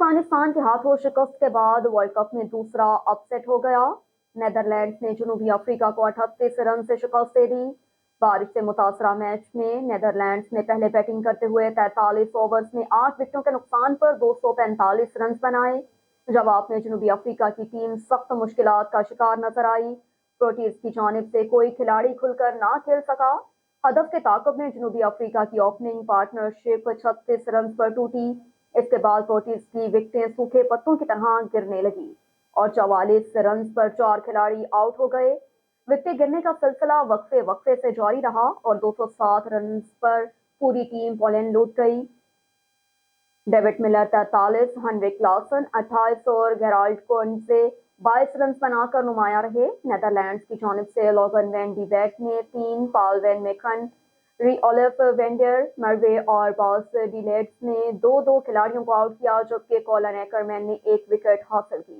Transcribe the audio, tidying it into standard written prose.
افغانستان کے ہاتھوں شکست کے بعد ورلڈ کپ میں دوسرا اپسیٹ ہو گیا۔ نیدرلینڈز نے جنوبی افریقہ کو 38 رن سے شکست دے دی۔ بارش سے متاثرہ میچ میں نیدرلینڈز نے پہلے بیٹنگ کرتے ہوئے 43 اوورز میں 8 وکٹوں کے نقصان پر 245 رنز بنائے۔ جواب میں جنوبی افریقہ کی ٹیم سخت مشکلات کا شکار نظر آئی۔ پروٹیز کی جانب سے کوئی کھلاڑی کھل کر نہ کھیل سکا۔ ہدف کے تعاقب میں جنوبی افریقہ کی اوپننگ پارٹنرشپ 36 رنز پر ٹوٹی۔ اس کے بعد پروٹیز کی وکٹیں سوکھے پتوں کی طرح گرنے لگی اور 44 رنز پر 4 کھلاڑی آؤٹ ہو گئے۔ وکٹیں گرنے کا سلسلہ وقفے وقفے سے جاری رہا اور 207 رنز پر پوری ٹیم پولینڈ لوٹ گئی۔ ڈیوڈ ملر 43، ہنری کلاسن 28 اور گیرالڈ کونزے 22 رنز بنا کر نمایاں رہے۔ نیدرلینڈز کی جانب سے لوگن وین ڈی بیک نے 3، پال when Maken, re Olaf vendor مروے اور باس ڈی لیڈز نے 2 کھلاڑیوں کو آؤٹ کیا، جبکہ کولن ایکرمین نے 1 وکٹ حاصل کی۔